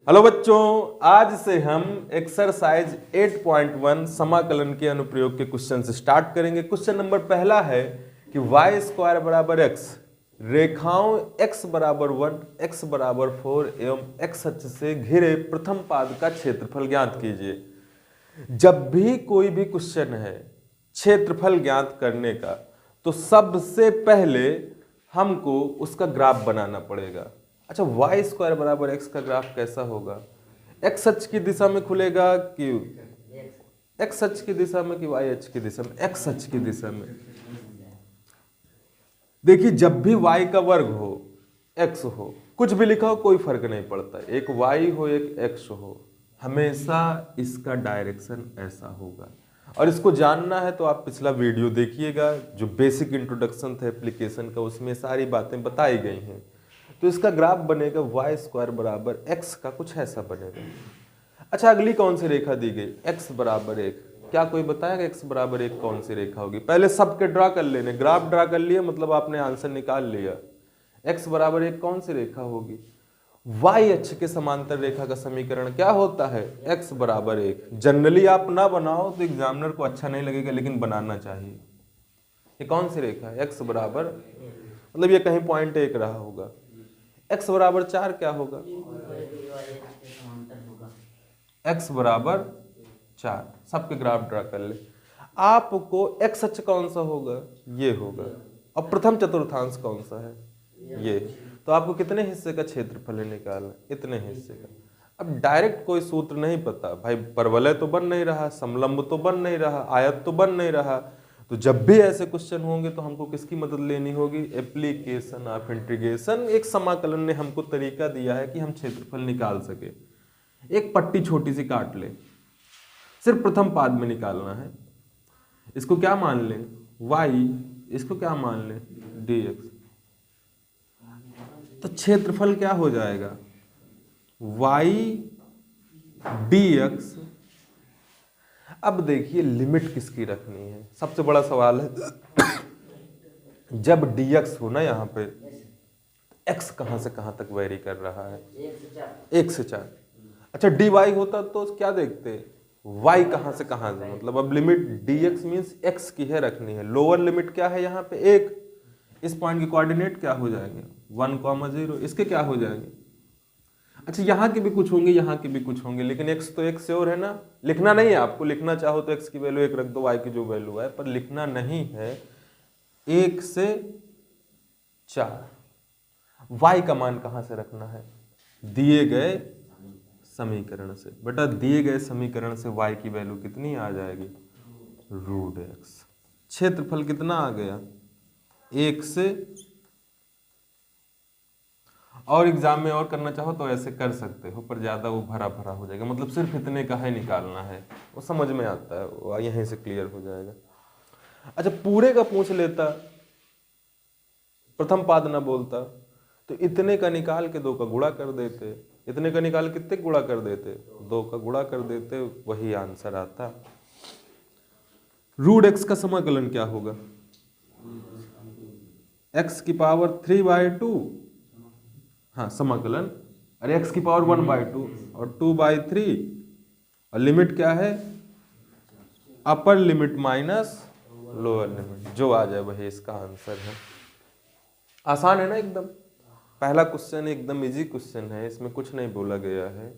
Hello बच्चों, आज से हम एक्सरसाइज 8.1 समाकलन के अनुप्रयोग के क्वेश्चन से स्टार्ट करेंगे। क्वेश्चन नंबर पहला है कि y स्क्वायर बराबर x, रेखाओं x बराबर 1, x बराबर 4 एवं x अक्ष से घिरे प्रथम पाद का क्षेत्रफल ज्ञात कीजिए। जब भी कोई भी क्वेश्चन है क्षेत्रफल ज्ञात करने का, तो सबसे पहले हमको उसका ग्राफ बनाना पड़ेगा। अच्छा, वाई स्क्वायर बराबर एक्स का ग्राफ कैसा होगा? एक्स अक्ष की दिशा में खुलेगा कि एक्स अक्ष की दिशा में कि वाई अक्ष की दिशा में? एक्स अक्ष की दिशा में। देखिए, जब भी वाई का वर्ग हो, एक्स हो, कुछ भी लिखा हो कोई फर्क नहीं पड़ता, एक वाई हो एक एक्स हो, हमेशा इसका डायरेक्शन ऐसा होगा। और इसको जानना है तो आप पिछला वीडियो देखिएगा, जो बेसिक इंट्रोडक्शन था एप्लीकेशन का, उसमें सारी बातें बताई गई हैं। तो इसका ग्राफ बनेगा वाई स्क्वायर बराबर एक्स का कुछ ऐसा बनेगा। अच्छा, अगली कौन सी रेखा दी गई? एक्स बराबर 1। क्या कोई बताएगा एक्स बराबर 1 कौन सी रेखा होगी? पहले सबके ड्रा कर लेने, ग्राफ ड्रा कर लिया मतलब आपने आंसर निकाल लिया। एक्स बराबर 1 कौन सी रेखा होगी? वाई अक्ष के समांतर रेखा का समीकरण क्या होता है? एक्स बराबर 1। जनरली आप ना बनाओ तो एग्जामिनर को अच्छा नहीं लगेगा, लेकिन बनाना चाहिए। ये कौन सी रेखा है? एक्स बराबर, मतलब ये कहीं पॉइंट 1 रहा होगा। एक्स बराबर 4 क्या होगा? एक्स बराबर 4। सबके ग्राफ ड्रा कर ले। आपको एक्स अक्ष कौन सा होगा? ये होगा। और प्रथम चतुर्थांश कौन सा है? ये। तो आपको कितने हिस्से का क्षेत्रफल है निकालना? इतने हिस्से का। अब डायरेक्ट कोई सूत्र नहीं पता भाई, परवलय तो बन नहीं रहा, समलंब तो बन नहीं रहा, आयत तो बन नहीं रहा, तो जब भी ऐसे क्वेश्चन होंगे तो हमको किसकी मदद लेनी होगी? Application of integration. एक समाकलन ने हमको तरीका दिया है कि हम क्षेत्रफल निकाल सके। एक पट्टी छोटी सी काट ले, सिर्फ प्रथम पाद में निकालना है। इसको क्या मान लें? y, इसको क्या मान लें? dx। तो क्षेत्रफल क्या हो जाएगा? y dx। अब देखिए लिमिट किसकी रखनी है, सबसे बड़ा सवाल है। जब dx हो ना यहाँ पे, x कहाँ से कहाँ तक वेरी कर रहा है? 1 से 4। अच्छा, dy होता तो क्या देखते? y कहाँ से कहाँ से, मतलब अब लिमिट dx मीन्स x की है रखनी है। लोअर लिमिट क्या है यहाँ पे? 1। इस पॉइंट के कोऑर्डिनेट क्या हो जाएंगे? 1, 0। इसके क्या हो जाएंगे? अच्छा, यहाँ के भी कुछ होंगे, यहाँ के भी कुछ होंगे, लेकिन x तो x श्योर है ना। लिखना नहीं है आपको, लिखना चाहो तो x की वैल्यू 1 रख दो, y की जो वैल्यू है, पर लिखना नहीं है। 1 से 4। y का मान कहाँ से रखना है? दिए गए समीकरण से। बेटा, दिए गए समीकरण से y की वैल्यू कितनी आ जाएगी? √x। क्षेत्रफल कितना आ गया? 1 से। और एग्जाम में और करना चाहो तो ऐसे कर सकते हो, पर ज्यादा वो भरा भरा हो जाएगा, मतलब सिर्फ इतने का है निकालना है, वो समझ में आता है, वो यहीं से क्लियर हो जाएगा। अच्छा, पूरे का पूछ लेता, प्रथम पाद ना बोलता, तो इतने का निकाल के 2 का गुणा कर देते। इतने का निकाल कितने गुणा कर देते? 2 का गुणा कर देते, वही आंसर आता। √x का समाकलन क्या होगा? x की पावर 3/2। हाँ, समाकलन। अरे x की पावर 1/2 और 2/3, और लिमिट क्या है? Upper limit minus lower limit, जो आ जाए वही इसका आंसर है। आसान है ना एकदम। पहला क्वेश्चन एकदम इजी क्वेश्चन है, इसमें कुछ नहीं बोला गया है।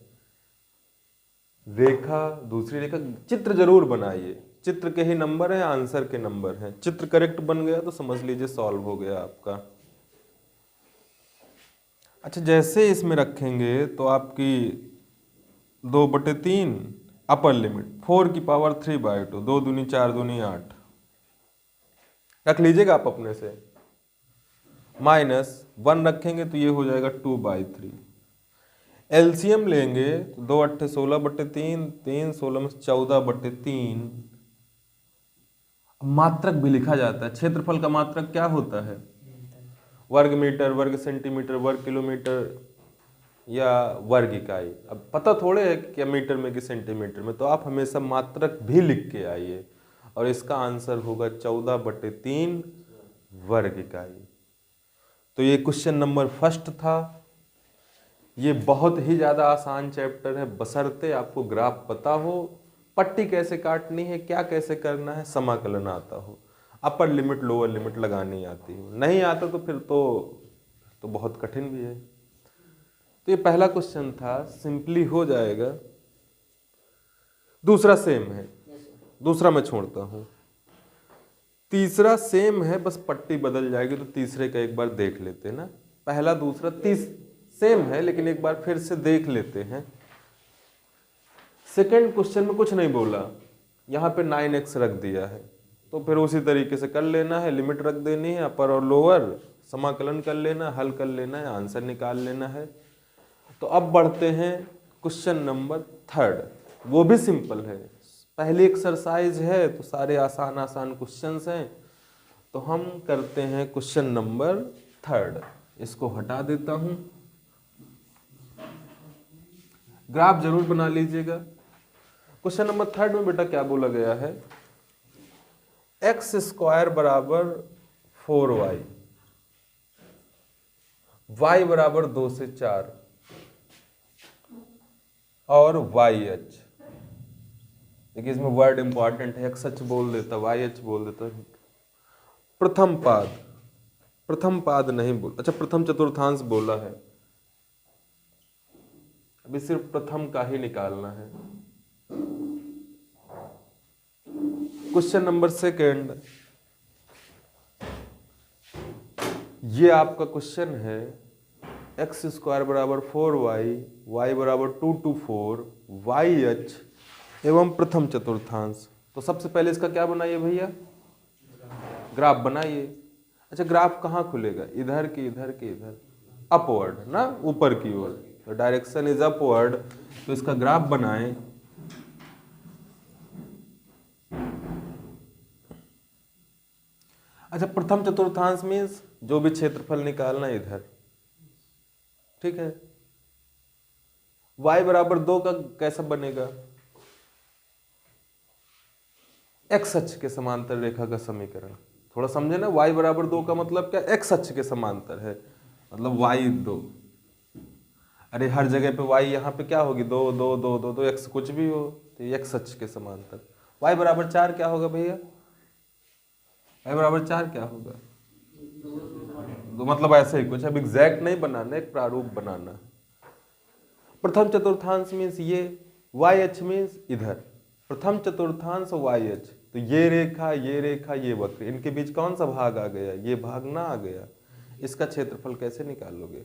रेखा, दूसरी रेखा, चित्र जरूर बनाइए। चित्र के ही नंबर है, आंसर के नंबर हैं। चित्र करेक्ट बन गया तो समझ लीजिए सॉल्व हो गया आपका। अच्छा, जैसे इसमें रखेंगे तो आपकी 2/3 अपर लिमिट, 4 की पावर 3/2, 2 दूनी 4 दूनी 8 रख लीजिएगा आप अपने से, माइनस 1 रखेंगे तो ये हो जाएगा 2/3। एलसीएम लेंगे तो 2 8 16/3, 3 16 में 14/3। मात्रक भी लिखा जाता है। क्षेत्रफल का मात्रक क्या होता है? वर्ग मीटर, वर्ग सेंटीमीटर, वर्ग किलोमीटर या वर्ग इकाई। अब पता थोड़े है कि मीटर में कि सेंटीमीटर में, तो आप हमेशा मात्रक भी लिख के आइए। और इसका आंसर होगा 14/3 वर्ग इकाई। तो ये क्वेश्चन नंबर फर्स्ट था। ये बहुत ही ज़्यादा आसान चैप्टर है, बशर्ते आपको ग्राफ पता हो, पट्टी कैसे काटनी है, क्या कैसे करना है, समाकलन आता हो, अपर लिमिट लोअर लिमिट लगानी आती हो। नहीं आता तो फिर तो बहुत कठिन भी है। तो ये पहला क्वेश्चन था, सिंपली हो जाएगा। दूसरा सेम है, दूसरा मैं छोड़ता हूँ। तीसरा सेम है, बस पट्टी बदल जाएगी, तो तीसरे का एक बार देख लेते हैं ना। पहला दूसरा सेम है, लेकिन एक बार फिर से देख लेते हैं। सेकंड क्वेश्चन में कुछ नहीं बोला, यहाँ पे 9x रख दिया है, तो फिर उसी तरीके से कर लेना है, लिमिट रख देनी है, अपर और लोअर, समाकलन कर लेना, हल कर लेना है, आंसर निकाल लेना है। तो अब बढ़ते हैं क्वेश्चन नंबर थर्ड, वो भी सिंपल है, पहली एक्सरसाइज है, तो सारे आसान आसान क्वेश्चंस हैं। तो हम करते हैं क्वेश्चन नंबर थर्ड, इसको हटा देता हूं, ग्राफ जरूर बना लीजिएगा। क्वेश्चन नंबर थर्ड में बेटा क्या बोला गया है, x² बराबर 4y, y बराबर 2 से 4 और YH। देखिए इसमें वर्ड इंपॉर्टेंट है, x बोल देता, YH बोल देता। प्रथम पाद नहीं बोल, अच्छा प्रथम चतुर्थांश बोला है, अभी सिर्फ प्रथम का ही निकालना है। क्वेश्चन नंबर सेकंड, ये आपका क्वेश्चन है, x² बराबर 4y, y बराबर 2 to 4, YH एवं प्रथम चतुर्थांश। तो सबसे पहले इसका क्या बनाइए भैया, ग्राफ बनाइए। अच्छा ग्राफ कहाँ खुलेगा, इधर की इधर की इधर, अपवर्ड ना, ऊपर की ओर, तो डायरेक्शन इज अपवर्ड, तो इसका ग्राफ बनाएं। अच्छा प्रथम चतुर्थांश मीन्स जो भी क्षेत्रफल निकालना इधर, ठीक है। y बराबर 2 का कैसा बनेगा, x अक्ष के समांतर रेखा का समीकरण, थोड़ा समझे ना, y बराबर 2 का मतलब क्या, x अक्ष के समांतर है, मतलब y 2। अरे हर जगह पे y यहाँ पे क्या होगी, 2 2 2 2 2 x कुछ भी हो, तो x अक्ष के समांतर। y बराबर 4 क्या होगा भैया, y बराबर 4 क्या होगा, तो मतलब ऐसे ही कुछ, अब एग्जैक्ट नहीं बनाना, एक प्रारूप बनाना। प्रथम चतुर्थांश मीन्स ये, YH मीन्स इधर, प्रथम चतुर्थांश YH, तो ये रेखा ये वक्र, इनके बीच कौन सा भाग आ गया, ये भाग ना आ गया, इसका क्षेत्रफल कैसे निकालोगे,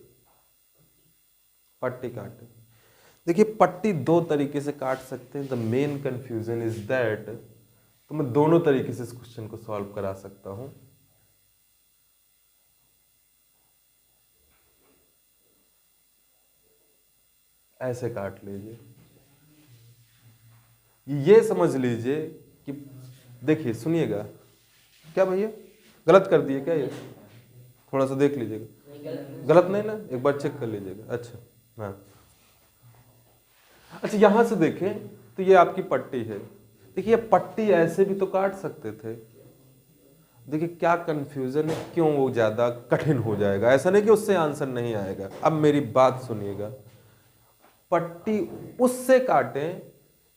पट्टी काटे। देखिए पट्टी दो तरीके से काट सकते हैं, the main confusion is that, तो मैं दोनों तरीके से इस क्वेश्चन को सॉल्व करा सकता हूं। ऐसे काट लीजिए, ये समझ लीजिए कि, देखिए सुनिएगा, क्या भैया गलत कर दिए क्या, ये थोड़ा सा देख लीजिएगा, गलत नहीं ना, एक बार चेक कर लीजिएगा। अच्छा हाँ, अच्छा यहां से देखें तो ये आपकी पट्टी है, देखिए पट्टी ऐसे भी तो काट सकते थे। देखिए क्या कंफ्यूजन है, क्यों वो ज्यादा कठिन हो जाएगा, ऐसा नहीं कि उससे आंसर नहीं आएगा। अब मेरी बात सुनिएगा, पट्टी उससे काटें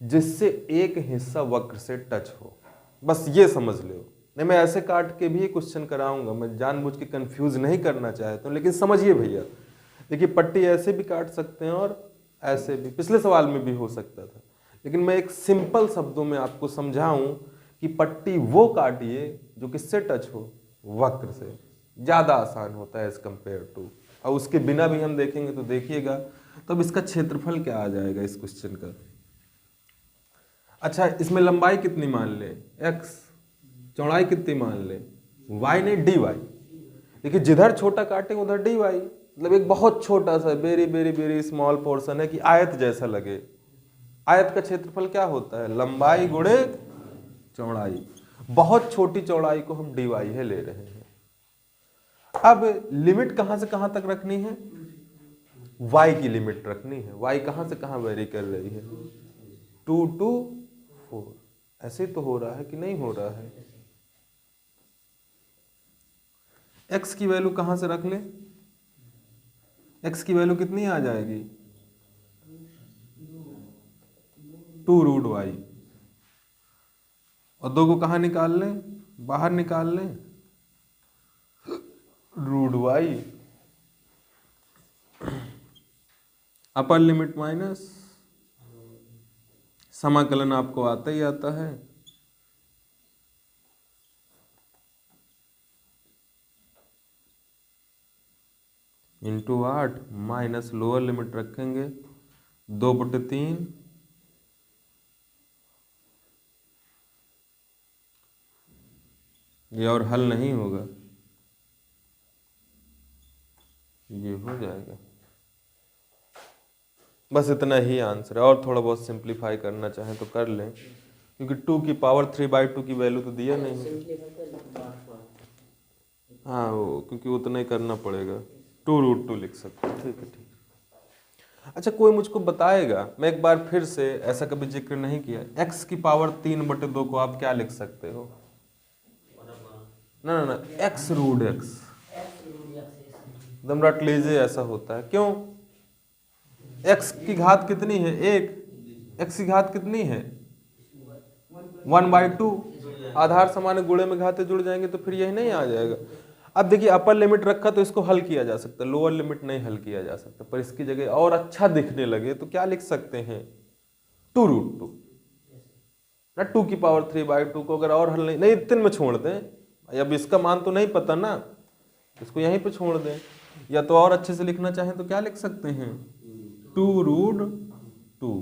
जिससे एक हिस्सा वक्र से टच हो, बस ये समझ लो। नहीं मैं ऐसे काट के भी क्वेश्चन कराऊंगा, मैं जानबूझ के कंफ्यूज नहीं करना चाहता हूं, लेकिन समझिए भैया, देखिए पट्टी ऐसे भी काट सकते हैं और ऐसे भी, पिछले सवाल में भी हो सकता था, लेकिन मैं एक सिंपल शब्दों में आपको समझाऊं कि पट्टी वो काटिए जो किससे टच हो, वक्र से, ज्यादा आसान होता है एज कंपेयर टू। और उसके बिना भी हम देखेंगे तो देखिएगा, तो अब इसका क्षेत्रफल क्या आ जाएगा इस क्वेश्चन का। अच्छा इसमें लंबाई कितनी मान ले, x, चौड़ाई कितनी मान ले, y ने dy। देखिए जिधर छोटा काटे उधर dy, मतलब एक बहुत छोटा सा very very very small portion है कि आयत जैसा लगे। आयत का क्षेत्रफल क्या होता है, लंबाई गुणे चौड़ाई, बहुत छोटी चौड़ाई को हम dy है ले रहे हैं। अब लिमिट कहां से कहां तक रखनी है, y की लिमिट रखनी है, y कहां से कहां वेरी कर रही है, 2 to 4, ऐसे तो हो रहा है कि नहीं हो रहा है। x की वैल्यू कहां से रख ले, x की वैल्यू कितनी आ जाएगी 2√y, और 2 को कहाँ निकाल लें, बाहर निकाल लें, √y अपर लिमिट माइनस समाकलन आपको आता ही आता है, इंटू 8 माइनस लोअर लिमिट रखेंगे 2/3 ये, और हल नहीं होगा, ये हो जाएगा। बस इतना ही आंसर है, और थोड़ा बहुत सिंप्लीफाई करना चाहें तो कर लें, क्योंकि 2 की पावर 3/2 की वैल्यू तो दिया नहीं। हाँ वो क्योंकि उतना ही करना पड़ेगा, 2√2 लिख सकते हैं। ठीक है, ठीक है। अच्छा, कोई मुझको बताएगा, मैं एक बार फिर से, ऐसा कभी जिक्र नहीं किया, x की पावर 3/2 को आप क्या लिख सकते हो? ना ना ना, x√x एकदम रट लीजिए, ऐसा होता है। क्यों? x की घात कितनी है? 1। x की घात कितनी है? 1/2। आधार समान गुणे में घाते जुड़ जाएंगे तो फिर यही नहीं आ जाएगा। अब देखिए, अपर लिमिट रखा तो इसको हल किया जा सकता है, लोअर लिमिट नहीं हल किया जा सकता, पर इसकी जगह और अच्छा दिखने लगे तो क्या लिख सकते हैं? 2√2 ना, 2 की पावर 3/2 को अगर और हल नहीं 3 में छोड़ दें, अब इसका मान तो नहीं पता ना, इसको यहीं पे छोड़ दें, या तो और अच्छे से लिखना चाहें तो क्या लिख सकते हैं? 2√2।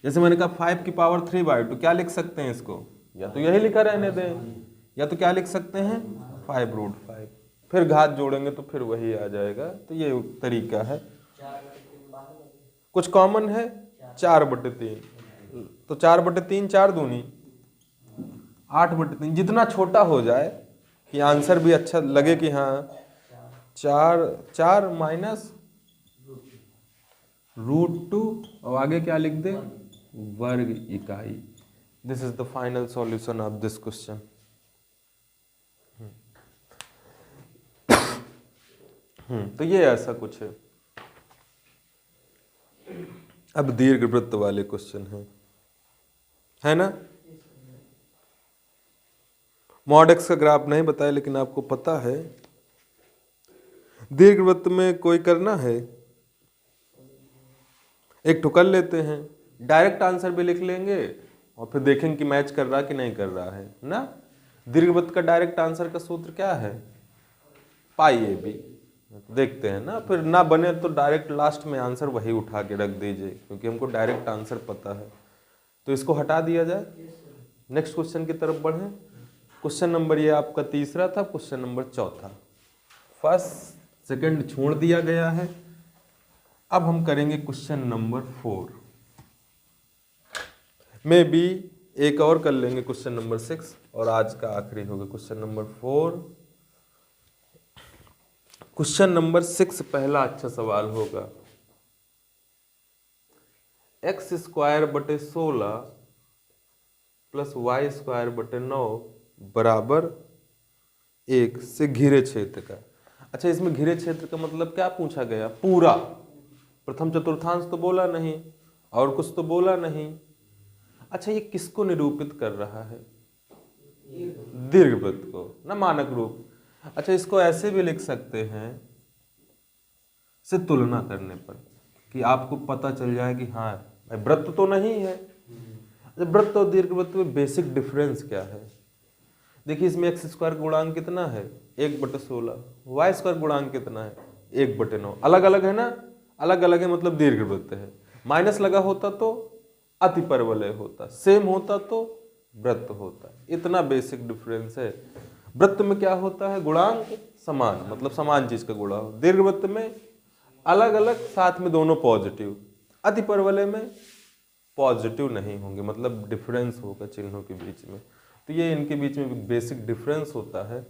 जैसे मैंने कहा 5 की पावर 3/2, क्या लिख सकते हैं इसको? या तो यही लिखा रहने दें, या तो क्या लिख सकते हैं? 5√5। फिर घात जोड़ेंगे तो फिर वही आ जाएगा। तो ये तरीका है। कुछ कॉमन है? 4/3, तो 4/3 4 दूनी 8/3। जितना छोटा हो जाए कि आंसर भी अच्छा लगे कि हाँ 4 माइनस √2, और आगे क्या लिख दे? वर्ग इकाई। This is the final solution of this question. तो ये ऐसा कुछ है। अब दीर्घवृत्त वाले क्वेश्चन है ना? मॉड एक्स का ग्राफ नहीं बताया, लेकिन आपको पता है दीर्घवृत्त में कोई करना है, एक ठुकर लेते हैं, डायरेक्ट आंसर भी लिख लेंगे और फिर देखेंगे कि मैच कर रहा कि नहीं कर रहा है ना। दीर्घवृत्त का डायरेक्ट आंसर का सूत्र क्या है? π/ab। देखते हैं ना, फिर ना बने तो डायरेक्ट लास्ट में आंसर वही उठा के रख दीजिए, क्योंकि हमको डायरेक्ट आंसर पता है। तो इसको हटा दिया जाए, नेक्स्ट क्वेश्चन की तरफ बढ़ें। क्वेश्चन नंबर ये आपका तीसरा था, क्वेश्चन नंबर चौथा। फर्स्ट सेकंड छोड़ दिया गया है। अब हम करेंगे क्वेश्चन नंबर 4 में भी एक और कर लेंगे, क्वेश्चन नंबर 6, और आज का आखिरी होगा क्वेश्चन नंबर 4। क्वेश्चन नंबर 6 पहला अच्छा सवाल होगा। x² / 16 + y² / 9 बराबर 1 से घिरे क्षेत्र का। अच्छा, इसमें घिरे क्षेत्र का मतलब क्या पूछा गया? पूरा। प्रथम चतुर्थांश तो बोला नहीं, और कुछ तो बोला नहीं। अच्छा, ये किसको निरूपित कर रहा है? दीर्घवृत्त को ना, मानक रूप। अच्छा, इसको ऐसे भी लिख सकते हैं, से तुलना करने पर, कि आपको पता चल जाए कि हाँ वृत्त तो नहीं है। वृत्त और दीर्घवृत्त में बेसिक डिफरेंस क्या है? देखिए, इसमें x² गुणांक कितना है? 1/16। y² गुणांक कितना है? 1/9। अलग अलग है ना, अलग अलग है मतलब दीर्घवृत्त है। माइनस लगा होता तो अतिपरवलय होता, सेम होता तो वृत्त होता। इतना बेसिक डिफरेंस है। वृत्त में क्या होता है? गुणांक समान, मतलब समान चीज का गुणा हो। दीर्घवृत्त में अलग अलग, साथ में दोनों पॉजिटिव। अतिपरवलय में पॉजिटिव नहीं होंगे, मतलब डिफरेंस होगा चिन्हों के बीच में। तो ये इनके बीच में बेसिक डिफरेंस होता है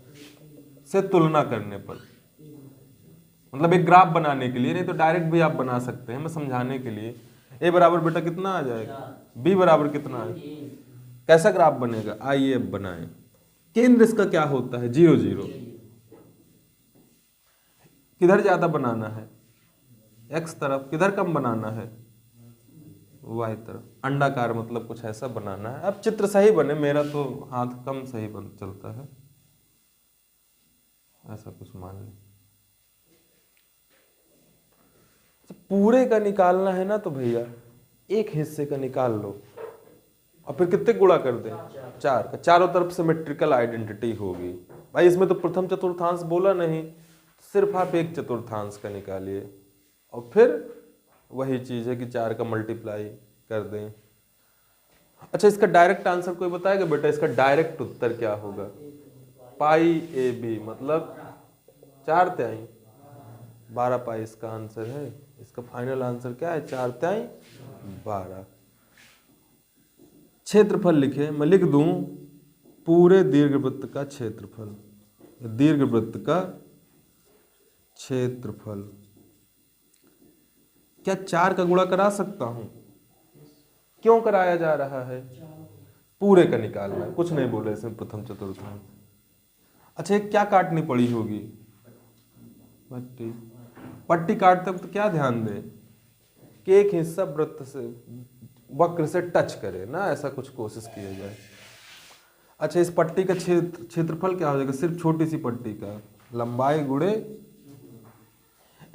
से तुलना करने पर। मतलब एक ग्राफ बनाने के लिए, नहीं तो डायरेक्ट भी आप बना सकते हैं, मैं समझाने के लिए। a बराबर बेटा कितना आ जाएगा? b बराबर कितना है? कैसा ग्राफ बनेगा? आइए अब बनाएं। केंद्र इसका क्या होता है? 0 0। किधर ज़्यादा बनाना है, एक्स तरफ, किधर कम बनाना है, वाई तरफ। अंडाकार मतलब कुछ ऐसा बनाना है। अब चित्र सही बने, मेरा तो हाथ कम सही बन चलता है, ऐसा कुछ मान लें। तो पूरे का निकालना है ना, तो भैया एक हिस्से का निकाल लो और फिर कितने गुणा कर दें, 4 का। चारों तरफ सिमेट्रिकल आइडेंटिटी होगी। भाई इसमें तो प्रथम चतुर्थांश बोला नहीं, सिर्फ आप एक चतुर्थांश का निकालिए और फिर वही चीज है कि 4 का मल्टीप्लाई कर दें। अच्छा, इसका डायरेक्ट आंसर कोई बताएगा बेटा? इसका डायरेक्ट उत्तर क्या होगा? पाई ए बी मतलब 4 तिहाई, 12 पाई इसका आंसर है। इसका फाइनल आंसर क्या है? 4 तिहाई 12। क्षेत्रफल लिखे, मैं लिख दूं पूरे दीर्घवृत्त का क्षेत्रफल, दीर्घवृत्त का क्षेत्रफल। क्या 4 का गुणा करा सकता हूं? क्यों कराया जा रहा है? पूरे का निकालना है, कुछ नहीं बोले इसमें प्रथम चतुर्थांश। अच्छा, एक क्या काटनी पड़ी होगी? पट्टी। पट्टी काटते वक्त क्या ध्यान दें कि एक हिस्सा वृत्त से, वक्र से टच करे ना, ऐसा कुछ कोशिश किया जाए। अच्छा, इस पट्टी का क्षेत्रफल क्या हो जाएगा? सिर्फ छोटी सी पट्टी का लंबाई गुणे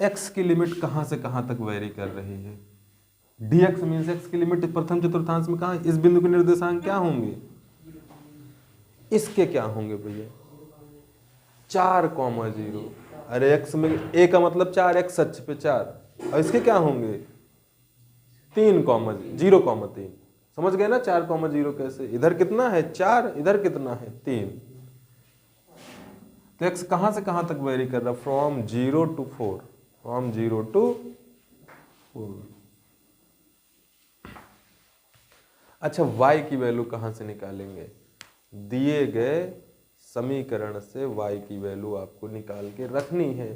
x की लिमिट कहां से कहां तक वेरी कर रही है। dx मीन्स x की लिमिट प्रथम चतुर्थांश में कहां? इस बिंदु के निर्देशांक क्या होंगे? इसके क्या होंगे भैया? 4,0। अरे x में a का मतलब 4, x अक्ष पे 4, और इसके क्या होंगे? 3,0,3। समझ गए ना 4,0 कैसे? इधर कितना है 4, इधर कितना है 3। तो x कहां से कहां तक वेरी कर रहा? From 0 to 4, from 0 to 4। अच्छा, y की वैल्यू कहां से निकालेंगे? दिए गए समीकरण से y की वैल्यू आपको निकाल के रखनी है।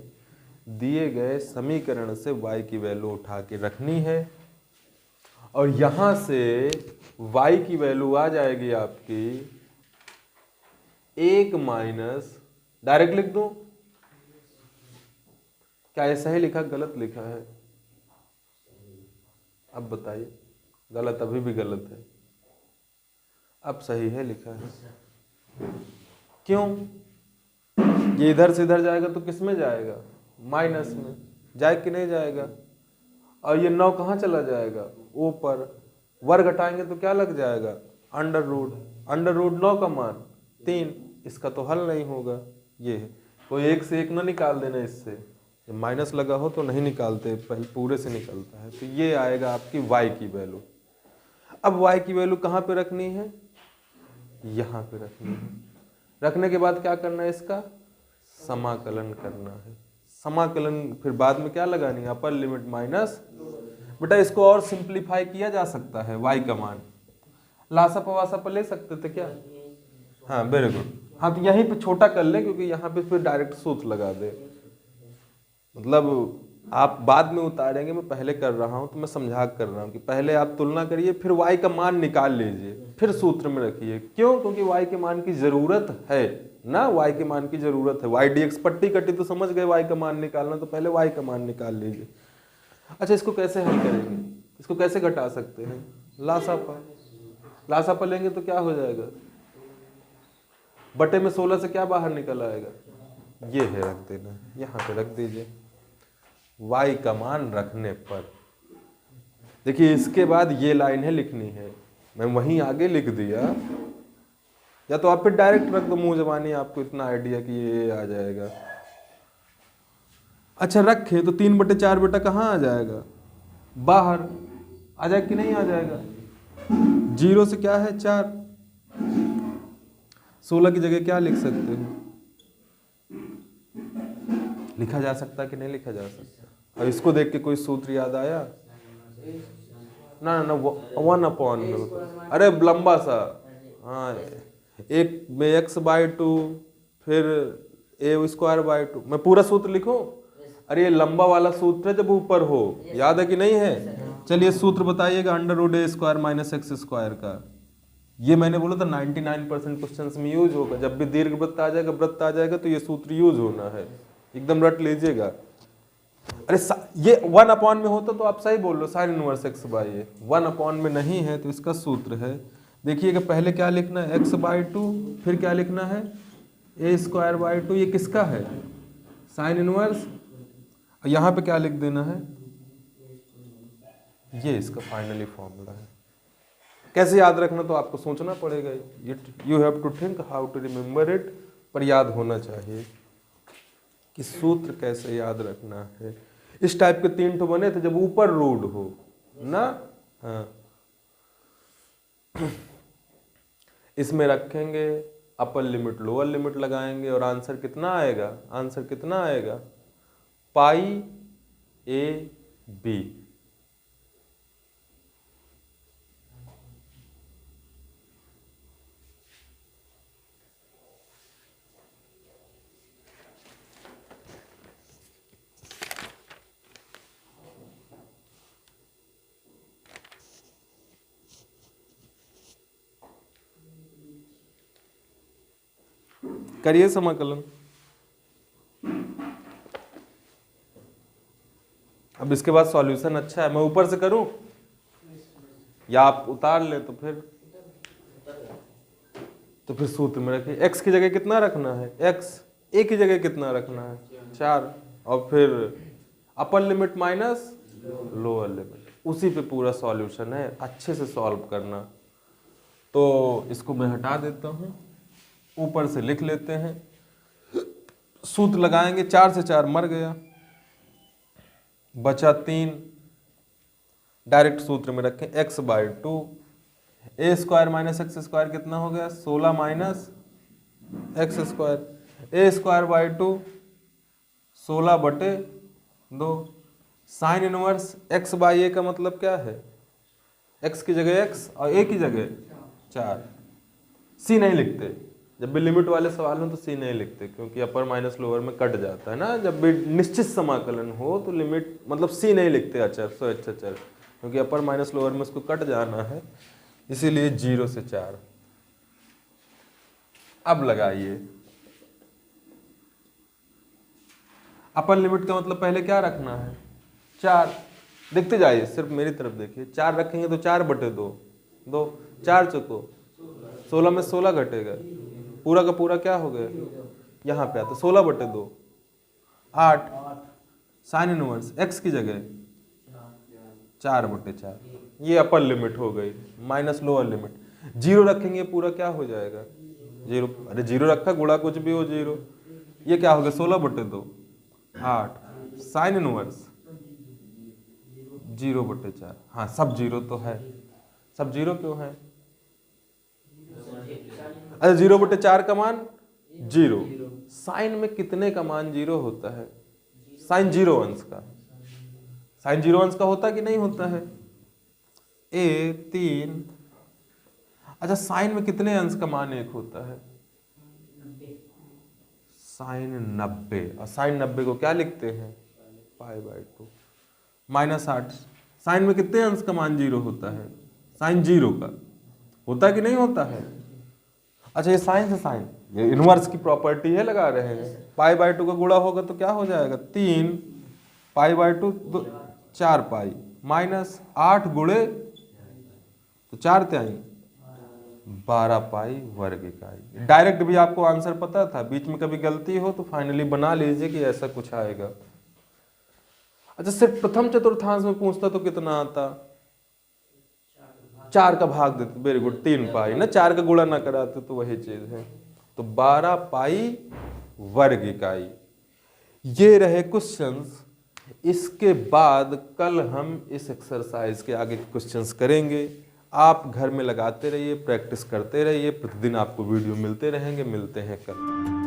दिए गए समीकरण से y की वैल्यू उठा के रखनी है और यहां से y की वैल्यू आ जाएगी आपकी 1 माइनस, डायरेक्ट लिख दूं? क्या ये सही लिखा, गलत लिखा है? अब बताइए। गलत, अभी भी गलत है। अब सही है लिखा है। क्यों? ये इधर से इधर जाएगा तो किस में जाएगा? माइनस में जाए कि नहीं जाएगा? और ये 9 कहाँ चला जाएगा? ऊपर। वर्ग घटाएंगे तो क्या लग जाएगा? Under root. अंडर रूट 9 का मान 3। इसका तो हल नहीं होगा। ये है, कोई एक से एक ना निकाल देना इससे, माइनस लगा हो तो नहीं निकालते, पहले पूरे से निकलता है। तो ये आएगा आपकी y की वैल्यू। अब y की वैल्यू कहाँ पे रखनी है? यहाँ पे रखनी है। रखने के बाद क्या करना है? इसका समाकलन करना है। समाकलन फिर बाद में क्या लगानी है? Upper limit minus. बेटा इसको और सिंप्लीफाई किया जा सकता है। y का मान लासा पवासा पर ले सकते थे क्या? हाँ, वेरी गुड। हाँ, तो यहीं पे छोटा कर ले, क्योंकि यहाँ पे फिर डायरेक्ट सूत्र लगा दे। मतलब आप बाद में उतारेंगे, मैं पहले कर रहा हूं तो मैं समझा कर रहा हूं कि पहले आप तुलना करिए, फिर y का मान निकाल लीजिए, फिर सूत्र में रखिए। क्यों? क्योंकि y के मान की जरूरत है ना, y के मान की जरूरत है। y dx पट्टी कटी तो समझ गए y का मान निकालना, तो पहले y का मान निकाल लीजिए। अच्छा, इसको कैसे हल करेंगे? इसको कैसे घटा सकते हैं? लासापा। लासापा लेंगे तो क्या हो जाएगा? बटे में 16 से क्या बाहर निकल आएगा? ये है, रख देना, यहाँ पे रख दीजिए। y का मान रखने पर देखिए, इसके बाद ये लाइन है लिखनी है, मैं वहीं आगे लिख दिया, या तो आप फिर डायरेक्ट रख दो मुंह जबानी, आपको इतना आइडिया कि ये आ जाएगा। अच्छा, रखे तो 3/4 बेटा कहाँ आ जाएगा? बाहर आ जाएगा कि नहीं आ जाएगा? 0 से क्या है 4, 16 की जगह क्या लिख सकते हो? लिखा जा सकता कि नहीं लिखा जा सकता? और इसको देख के कोई सूत्र याद आया? ना ना ना, 1/, अरे लंबा सा, हाँ, 1 में x/2 फिर a²/2। मैं पूरा सूत्र लिखूं? अरे ये लंबा वाला सूत्र है जब ऊपर हो, याद है कि नहीं है? चलिए सूत्र बताइएगा, √a² - x² का। ये मैंने बोला था 99% क्वेश्चंस में यूज होगा। जब भी दीर्घवृत्त आ जाएगा, वृत्त आ जाएगा, तो ये सूत्र यूज होना है, एकदम रट लीजिएगा। अरे ये 1/, में होता तो आप सही बोल रहे हो, साइन इनवर्स एक्स बाई ए। 1/, में नहीं है तो इसका सूत्र है, देखिए कि पहले क्या लिखना है, x/2, फिर क्या लिखना है, a²/2। ये किसका है, साइन इनवर्स। यहाँ पे क्या लिख देना है, ये इसका फाइनली फॉर्मूला है। कैसे याद रखना तो आपको सोचना पड़ेगा, you have to think how to remember it, पर याद होना चाहिए कि सूत्र कैसे याद रखना है। इस टाइप के 3 बने थे जब ऊपर रूट हो ना, हाँ। इसमें रखेंगे, अपर लिमिट लोअर लिमिट लगाएंगे और आंसर कितना आएगा, आंसर कितना आएगा, पाई ए बी। करिए समाकलन। अब इसके बाद सॉल्यूशन अच्छा है, मैं ऊपर से करूं या आप उतार ले, तो फिर सूत्र में रखिए, x की जगह कितना रखना है, x, a की जगह कितना रखना है, 4, और फिर upper limit minus lower limit, उसी पे पूरा सॉल्यूशन है। अच्छे से सॉल्व करना। तो इसको मैं हटा देता हूं, ऊपर से लिख लेते हैं, सूत्र लगाएंगे, 4 से 4 मर गया, बचा 3, डायरेक्ट सूत्र में रखें, x/2, a² - x² कितना हो गया, 16 minus x², a²/2 16/2। Sine inverse x/a का मतलब क्या है, x की जगह x और a की जगह 4। c नहीं लिखते, जब भी लिमिट वाले सवाल हो तो c नहीं लिखते, क्योंकि अपर माइनस लोअर में कट जाता है ना। जब भी निश्चित समाकलन हो तो लिमिट मतलब c नहीं लिखते अचर, स्वच्छ अचर, क्योंकि अपर माइनस लोअर में उसको कट जाना है, इसीलिए 0 से 4। अब लगाइए, अपर लिमिट का मतलब पहले क्या रखना है, 4। देखते जाइए, सिर्फ मेरी तरफ देखिए, 4 रखेंगे तो 4/2, 2 4 चौको 16 में 16 घटेगा, पूरा का पूरा क्या हो गया, यहाँ पे आता 16/2, 8। साइन इनवर्स x की जगह 4/4, ये अपर लिमिट हो गई, माइनस लोअर लिमिट। 0 रखेंगे पूरा क्या हो जाएगा, 0, अरे 0 रखा, गुणा कुछ भी हो 0, ये क्या हो गया, 16/2, 8। साइन इनवर्स 0/4, हाँ सब 0 तो है, सब 0 क्यों है, अरे 0/4 का मान 0। साइन में कितने का मान 0 होता है, साइन 0 अंश का, साइन 0 अंश का होता कि नहीं होता है, a 3। अच्छा, साइन में कितने अंश का मान 1 होता है, साइन 90, और साइन 90 को क्या लिखते हैं, π/2 -8। साइन में कितने अंश का मान 0 होता है, साइन 0 का होता कि नहीं होता है। अच्छा, ये साइन से साइन, ये इनवर्स की प्रॉपर्टी है, लगा रहे हैं, π/2 का गुणा होगा तो क्या हो जाएगा, 3 π/2 4 पाई माइनस 8 गुणे तो 4 त्याई 12 पाई वर्ग इकाई। डायरेक्ट भी आपको आंसर पता था, बीच में कभी गलती हो तो फाइनली बना लीजिए कि ऐसा कुछ आएगा। अच्छा, सिर्फ प्रथम चतुर्थांश में पूछता तो कितना आता, 4 का भाग देते, वेरी गुड, 3 पाई ना, 4 का गुणा ना कराते तो वही चीज है, तो 12 पाई वर्ग इकाई। ये रहे क्वेश्चंस। इसके बाद कल हम इस एक्सरसाइज के आगे क्वेश्चंस करेंगे। आप घर में लगाते रहिए, प्रैक्टिस करते रहिए, प्रतिदिन आपको वीडियो मिलते रहेंगे। मिलते हैं कल।